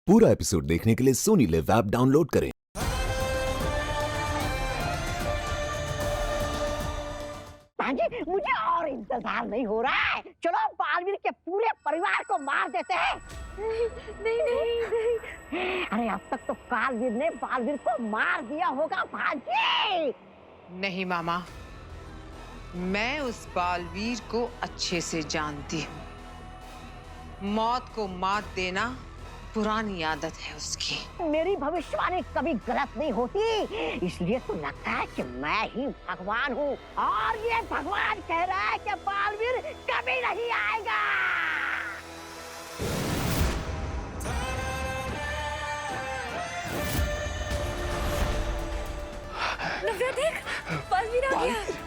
पूरा एपिसोड देखने के लिए सोनी लिव ऐप डाउनलोड करें। जी, मुझे और इंतजार नहीं हो रहा है। चलो बालवीर के पूरे परिवार को मार देते हैं। नहीं नहीं नहीं। अरे अब तक तो कालवीर ने बालवीर को मार दिया होगा भाजी। नहीं मामा, मैं उस बालवीर को अच्छे से जानती हूँ। मौत को मात देना पुरानी आदत है उसकी। मेरी भविष्यवाणी कभी गलत नहीं होती, इसलिए तो लगता है कि मैं ही भगवान हूँ और ये भगवान कह रहा है कि बालवीर कभी नहीं आएगा। नव्या देख, बालवीर आ गया।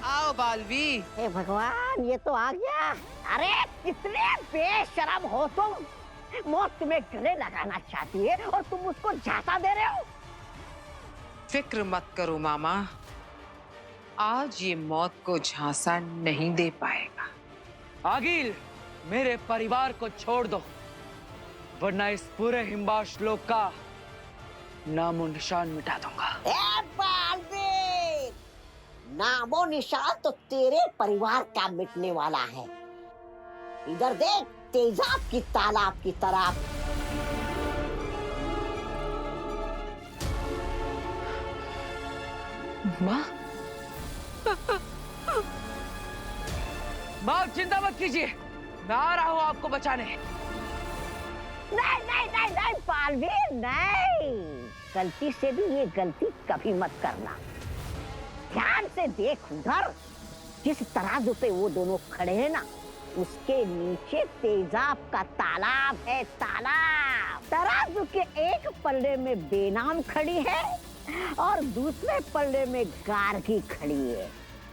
आओ बालवीर। हे भगवान, ये तो आ गया। अरे कितने बेशरम हो तुम। मौत तुम्हें गले लगाना चाहती है और तुम उसको झांसा दे रहे हो। फिक्र मत करो मामा, आज ये मौत को झांसा नहीं दे पाएगा। आगिल, मेरे परिवार को छोड़ दो, वरना इस पूरे हिम्बाश लोक का नामो निशान मिटा दूंगा। ए बालवीर, नामो निशान तो तेरे परिवार का मिटने वाला है। इधर देख, तेजाब की तालाब की तरफ। माँ, माँ चिंता मत कीजिए, मैं आ रहा हूँ आपको बचाने। नहीं नहीं नहीं नहीं बालवीर, नहीं, गलती से भी ये गलती कभी मत करना। ध्यान से देख, उधर जिस तराजू पे वो दोनों खड़े हैं ना, उसके नीचे तेजाब का तालाब है। तालाब तराजू के एक पल्ले में बेनाम खड़ी है और दूसरे पल्ले में गार्गी खड़ी है।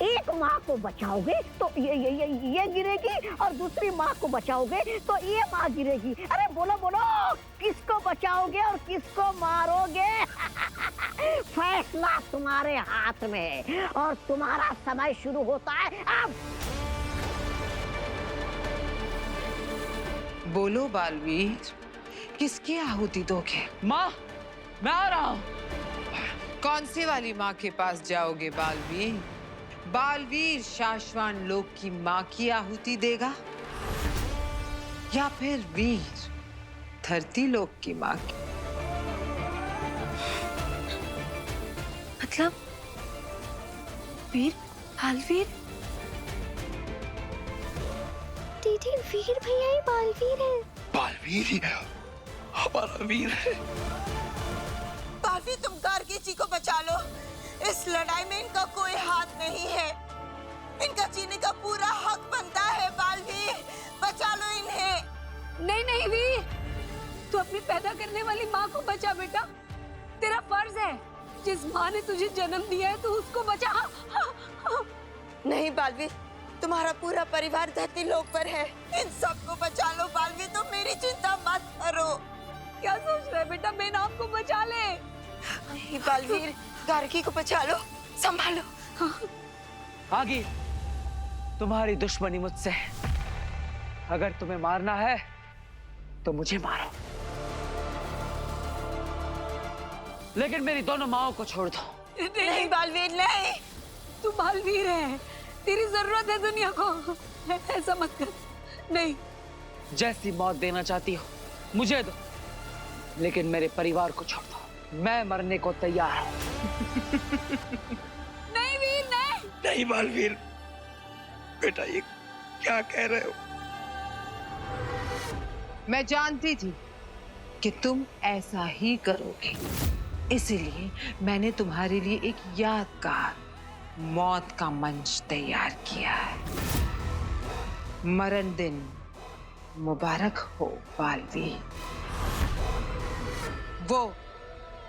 एक माँ को बचाओगे तो ये गिरेगी और दूसरी माँ को बचाओगे तो ये माँ गिरेगी। अरे बोलो बोलो, किसको बचाओगे और किसको मारोगे? फैसला तुम्हारे हाथ में है और तुम्हारा समय शुरू होता है अब। बोलो बालवीर, किसकी आहुति दोगे? माँ, मैं आ रहा हूँ। कौन सी वाली माँ के पास जाओगे बालवीर? बालवीर शाश्वान लोक की माँ की आहुति देगा या फिर वीर धरती लोक की माँ की? मतलब वीर, बालवीर? दीदी, वीर भैया ही बालवीर है। बालवीर ही हमारा वीर है। बालवीर, तुम गार्गी जी को बचा लो। इस लड़ाई में इनका कोई हाथ नहीं है। इनका जीने का पूरा हक बनता है। बालवीर, बचा लो इन्हें। नहीं नहीं वीर, तू अपनी पैदा करने वाली माँ को बचा बेटा, तेरा फर्ज है। जिस माँ ने तुझे जन्म दिया है, तू उसको बचा। नहीं बालवीर, तुम्हारा पूरा परिवार धरती लोक पर है। इन सबको बचा लो बालवीर, तुम मेरी चिंता मत करो। क्या सोच रहा है बेटा, बेनाम को बचा ले। नहीं बालवीर, गार्गी को बचा लो, संभालो। आगिल, तुम्हारी दुश्मनी मुझसे है। अगर तुम्हें मारना है तो मुझे मारो, लेकिन मेरी दोनों माँओं को छोड़ दो। नहीं बालवीर, नहीं। तू बालवीर है, तेरी जरूरत है दुनिया को। ऐसा मत कर। नहीं, जैसी मौत देना चाहती हो मुझे दो, लेकिन मेरे परिवार को छोड़ दो। मैं मरने को तैयार हूँ। नहीं वीर, नहीं। नहीं बालवीर, बेटा ये क्या कह रहे हो? मैं जानती थी कि तुम ऐसा ही करोगे, इसीलिए मैंने तुम्हारे लिए एक यादगार मौत का मंच तैयार किया है। मरण दिन मुबारक हो बालवीर।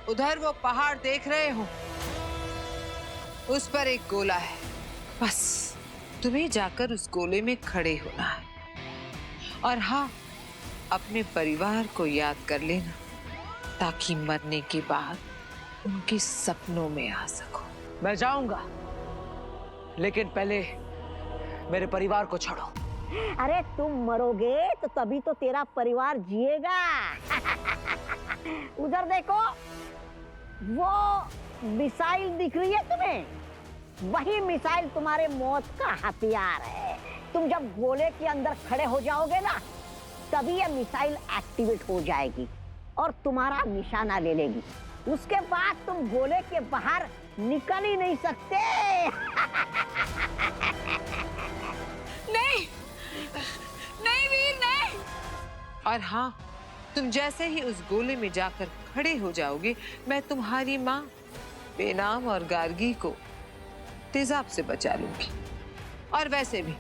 उधर वो पहाड़ देख रहे हो, उस पर एक गोला है। बस तुम्हें जाकर उस गोले में खड़े होना है और हाँ, अपने परिवार को याद कर लेना ताकि मरने के बाद उनके सपनों में आ सको। मैं जाऊंगा, लेकिन पहले मेरे परिवार को छोड़ो। अरे तुम मरोगे तो तभी तो तेरा परिवार जिएगा। उधर देखो, वो मिसाइल दिख रही है तुम्हें? वही मिसाइल तुम्हारे मौत का हथियार है। तुम जब गोले के अंदर खड़े हो जाओगे ना, तभी ये मिसाइल एक्टिवेट हो जाएगी और तुम्हारा निशाना ले लेगी। उसके बाद तुम गोले के बाहर निकल ही नहीं सकते। नहीं, नहीं वीर, नहीं। और हाँ, तुम जैसे ही उस गोले में जाकर खड़े हो जाओगे, मैं तुम्हारी माँ बेनाम और गार्गी को तेजाब से बचा लूंगी। और वैसे भी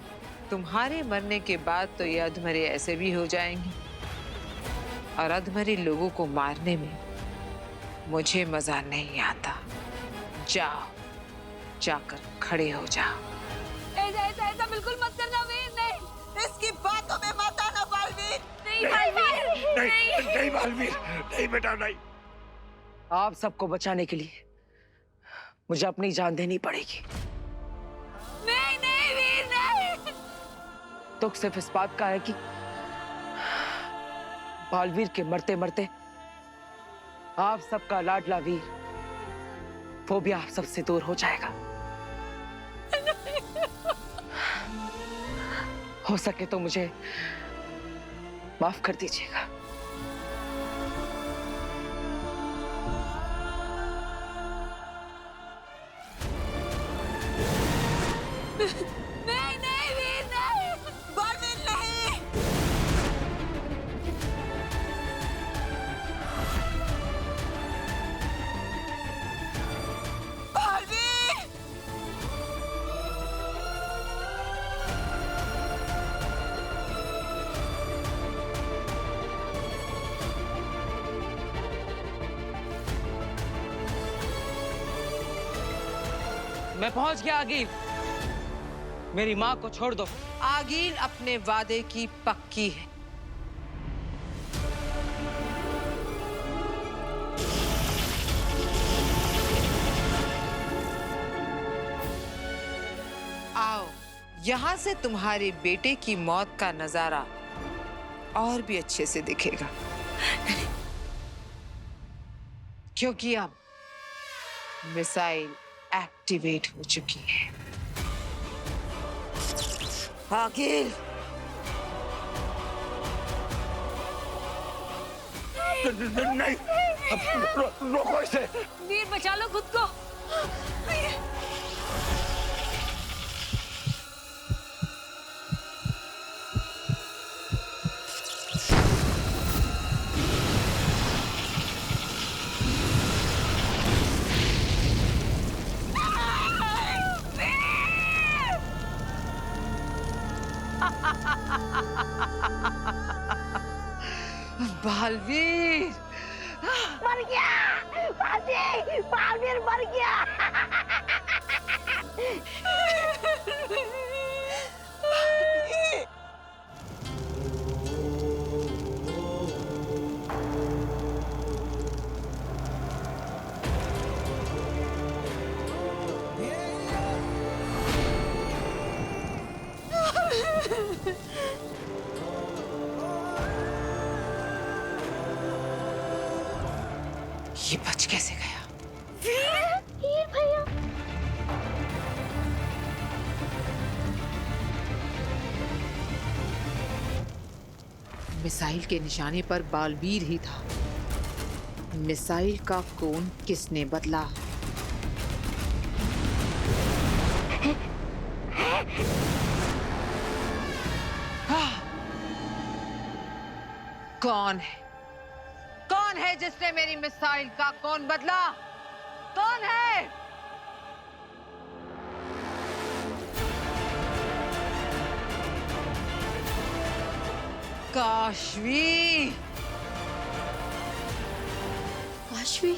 तुम्हारे मरने के बाद तो ये अधमरे ऐसे भी हो जाएंगे, और अधमरे लोगों को मारने में मुझे मजा नहीं आता। जाओ, जाकर खड़े हो जाओ। ऐसा बिल्कुल मत करना वीर, नहीं। इसकी बातों में मत आना बालवीर। नहीं बालवीर, नहीं नहीं बालवीर, नहीं बेटा नहीं। आप सबको बचाने के लिए मुझे अपनी जान देनी पड़ेगी। नहीं, नहीं वीर, नहीं। दुख सिर्फ इस बात का है कि बालवीर के मरते मरते आप सबका लाडला वीर, वो भी आप सबसे दूर हो जाएगा। हो सके तो मुझे माफ कर दीजिएगा। नहीं, नहीं वीर, नहीं। बालवीर नहीं। बालवीर। मैं पहुंच गया आगे। मेरी माँ को छोड़ दो। आगील अपने वादे की पक्की है। आओ, यहाँ से तुम्हारे बेटे की मौत का नजारा और भी अच्छे से दिखेगा। क्योंकि अब मिसाइल एक्टिवेट हो चुकी है। आगिल, नहीं, रोको इसे। वीर बचा लो खुद को। बालवीर, मर गया। बालवीर मर गया। ये बच कैसे गया? वीर भैया। मिसाइल के निशाने पर बालवीर ही था। मिसाइल का कोण किसने बदला? कौन है? कौन है जिसने मेरी मिसाइल का कोण बदला? कौन है? काशवी। काशवी,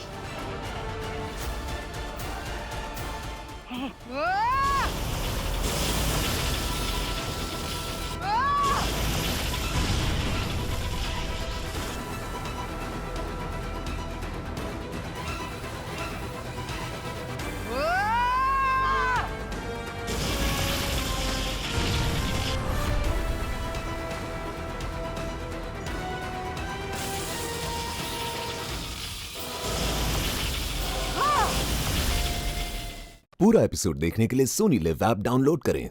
पूरा एपिसोड देखने के लिए सोनी लिव ऐप डाउनलोड करें।